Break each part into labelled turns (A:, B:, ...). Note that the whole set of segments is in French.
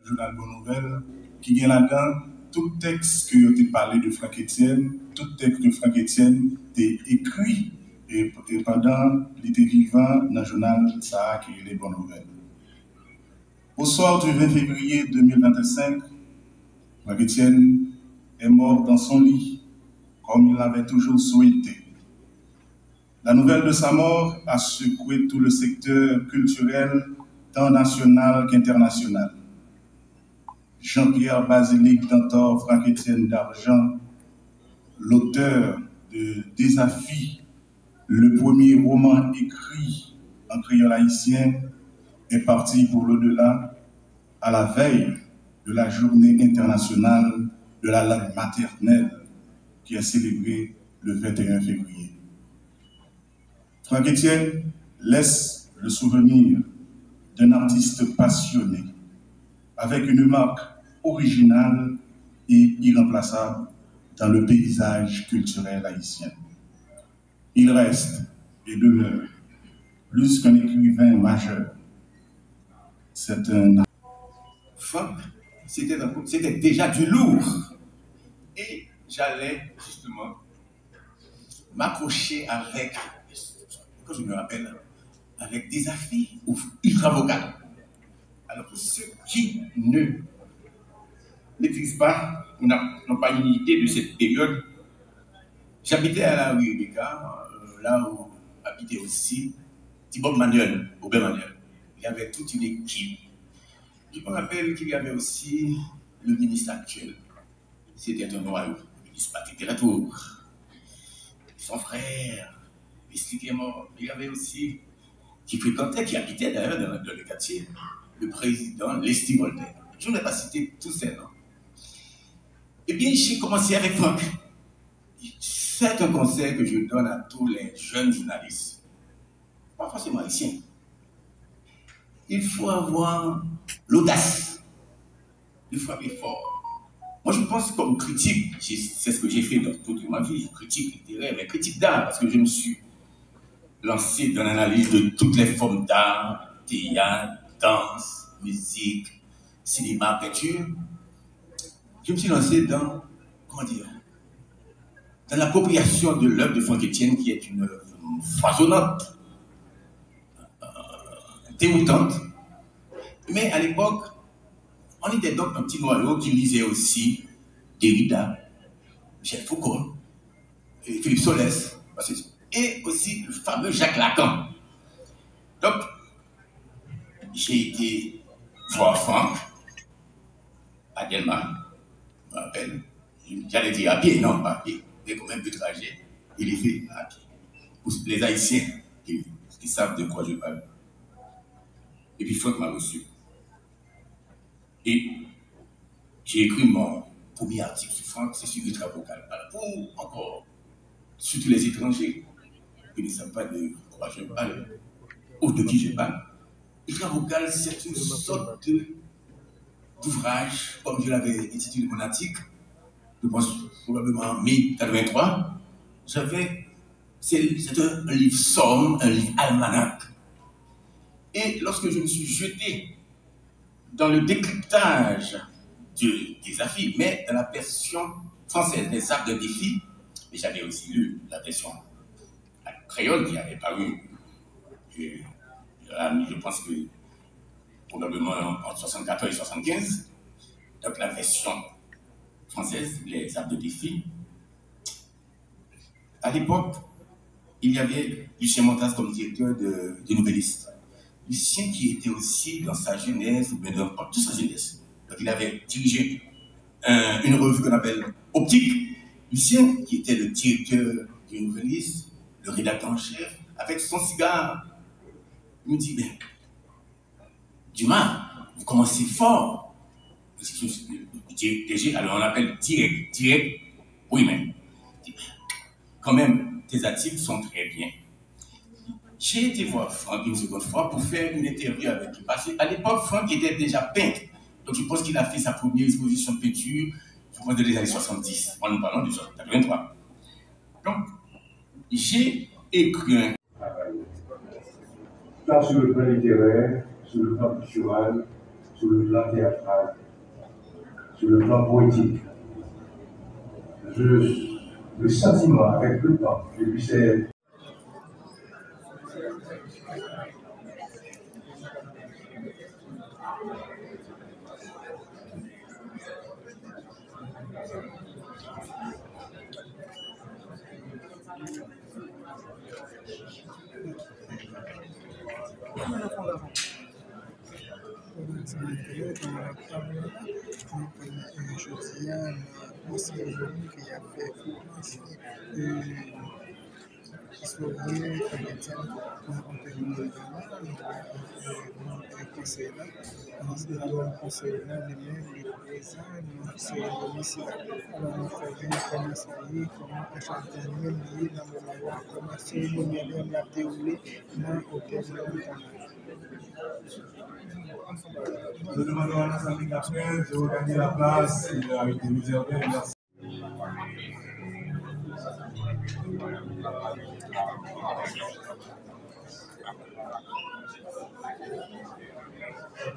A: journal Bonne Nouvelle, qui vient là-dedans, tout texte que vous avez parlé de Franck Etienne, tout texte de Franck Etienne est écrit et pendant qu'il était vivant dans le journal ça qui est les Bonnes Nouvelles. Au soir du 20 février 2025, Franck Etienne est mort dans son lit, comme il l'avait toujours souhaité. La nouvelle de sa mort a secoué tout le secteur culturel, tant national qu'international. Jean-Pierre Basilique Dantor Franck Etienne d'Argent, l'auteur de Désafi, le premier roman écrit en créole haïtien, est parti pour l'au-delà à la veille de la journée internationale de la langue maternelle qui est célébrée le 21 février. Franck Etienne laisse le souvenir d'un artiste passionné, avec une marque originale et irremplaçable dans le paysage culturel haïtien. Il reste et demeure plus qu'un écrivain majeur. C'est un...
B: Franck, c'était déjà du lourd. Et j'allais justement m'accrocher avec, quand je me rappelle, avec Désafi ou ultra vocal. Alors pour ceux qui ne maîtrisent pas, n'ont pas une idée de cette période, j'habitais à la rue Rebecca, là où habitait aussi Thibaut Manuel, Aubert Manuel. Il y avait toute une équipe. Je me rappelle qu'il y avait aussi le ministre actuel. C'était un noyau, le ministre Patrick Delatour. Son frère, qui est mort. Il y avait aussi, qui fréquentait, qui habitait d'ailleurs dans le quartier, le président Leslie Voltaire. Je ne vais pas citer tous ces noms. Eh bien, j'ai commencé avec Franck. C'est un conseil que je donne à tous les jeunes journalistes, pas forcément haïtiens. Il faut avoir l'audace de frapper fort. Moi, je pense comme critique, c'est ce que j'ai fait dans toute ma vie, critique littéraire, mais critique d'art, parce que je me suis lancé dans l'analyse de toutes les formes d'art, théâtre, danse, musique, cinéma, peinture. Je me suis lancé dans, comment dire, dans l'appropriation de l'œuvre de Franck Etienne, qui est une œuvre foisonnante, déroutante. Mais à l'époque, on était donc un petit noyau qui lisait aussi Derrida, Michel Foucault, et Philippe Solès, et aussi le fameux Jacques Lacan. Donc, j'ai été voir Franck à Delma, je me rappelle. J'allais dire à pied, non, pas à pied, mais quand même de trajet. Il est fait à pied. Pour les Haïtiens qui savent de quoi je parle. Et puis Franck m'a reçu. Et j'ai écrit mon premier article sur Franck, c'est sur Ultra Vocal. Pour encore, surtout les étrangers qui ne savent pas de quoi je parle, ou de qui je parle. Ultra Vocal, c'est une sorte d'ouvrage, comme je l'avais intitulé mon article, je pense probablement en mai 83. C'est un livre somme, un livre almanach. Et lorsque je me suis jeté dans le décryptage des affiches, mais dans la version française des Arts de défi, et j'avais aussi lu la version créole qui avait paru, je pense que probablement entre 74 et 75, donc la version française, les Arts de défi. À l'époque, il y avait Lucien Montas comme directeur de Nouvelliste. Lucien qui était aussi dans sa jeunesse, ou bien dans toute sa jeunesse. Donc il avait dirigé une revue qu'on appelle Optique. Lucien, qui était le directeur du Nouvelliste, le rédacteur en chef, avec son cigare, il me dit, ben, Dumas, vous commencez fort. Alors on l'appelle direct, oui, mais quand même, tes articles sont très bien. J'ai été voir Franck une seconde fois pour faire une interview avec lui. Parce qu'à l'époque, Franck était déjà peintre. Donc je pense qu'il a fait sa première exposition de peinture, je pense, dans les années 70. En nous parlant de 83. Donc, j'ai écrit un...
C: Tant sur le plan littéraire, sur le plan culturel, sur le plan théâtral, sur le plan poétique. Le sentiment avec le temps, et puis c'est
D: Nous demandons à nos amis Gabriel de regagner la place. Il a été réservé. Merci.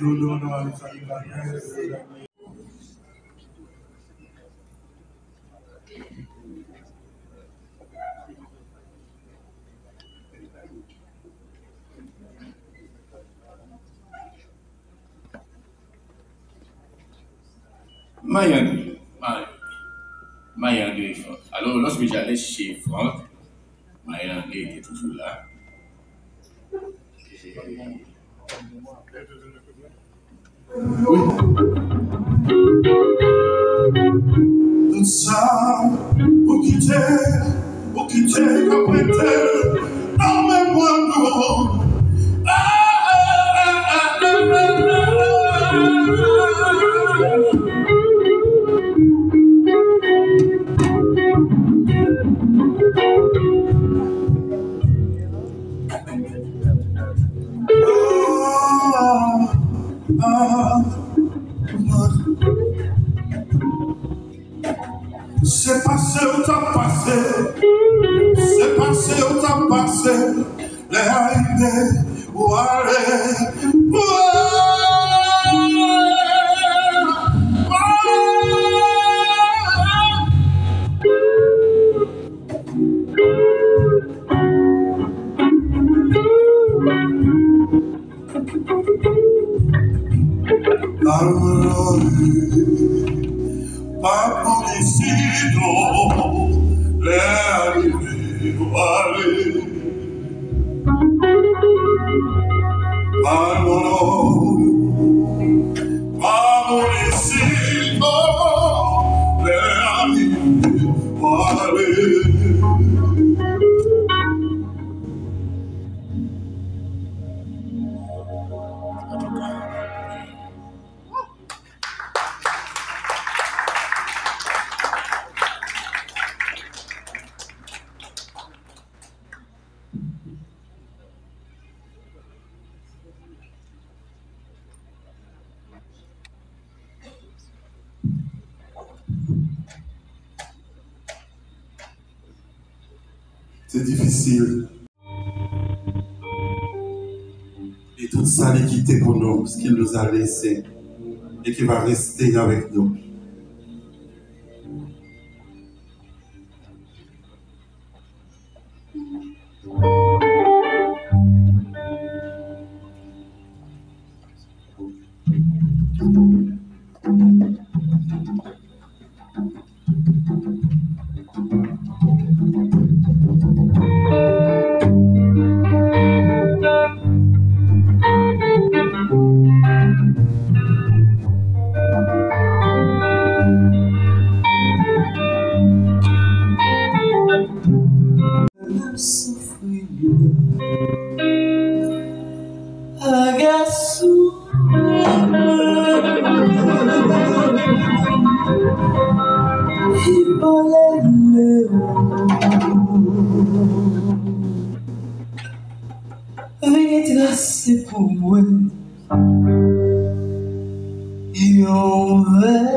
D: Nous demandons à nos amis Gabriel de regagner.
B: Mayangé. Alors, lorsque j'allais chez Franck, Mayangé était toujours là.
A: Oui. Tout ça, pour quitter, comprendre, non, mais moi, non. C'est passé au temps passé, c'est passé au temps passé, les arrivées, où aller, pas pour ici, les arrivées, où aller, pas mon ici, les arrivées, où aller.
D: C'est difficile. Et tout ça, il quitté pour nous, ce qu'il nous a laissé et qui va rester avec nous.
E: C'est pour moi, il en va.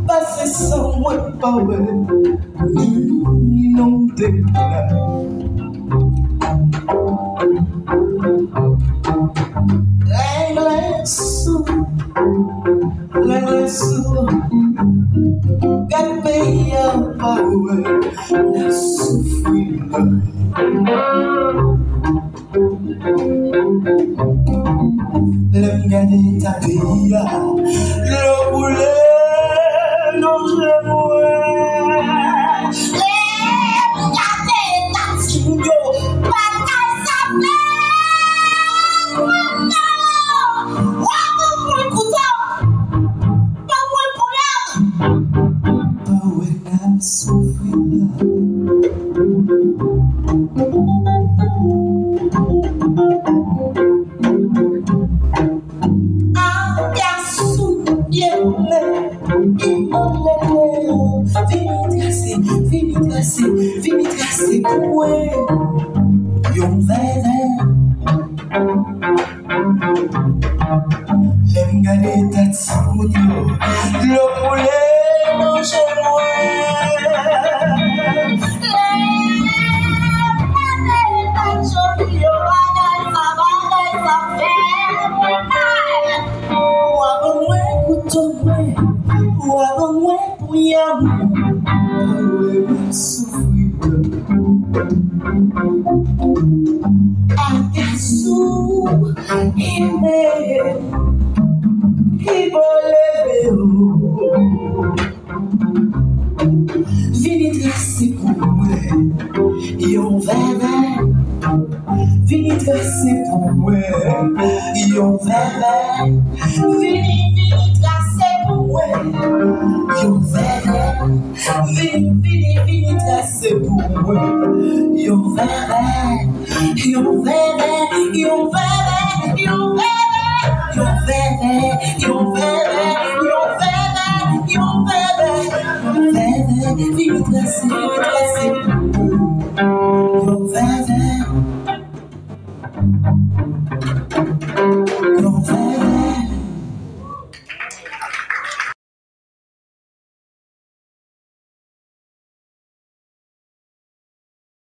E: Passer sans moi, pas ouais, ni non déclare. L'agression, qu'elle paye à pas ouais, la souffrir. L'aime gagner ta vie, le boulet, non je vois. L'aime gagner ta studio, pas qu'à sa Vini tracer pour yon verre. L'aime gagner ta timounio, le poulet mange moi. L'aime gagner ta chopio, bagay sa fait mal. Ou avant moi, couteau moi, ou avant moi, pour y avoir. Agaço, vini tracer pour moi, yon verre. Vini tracer pour moi, yon verre. Vini tracer pour moi, yon verre. Vini tracer pour moi, yon verre. Yon verre, yon verre, yon verre. Yon verre, yon verre, yon verre, yon verre. Vini tracer pour moi, yon verre.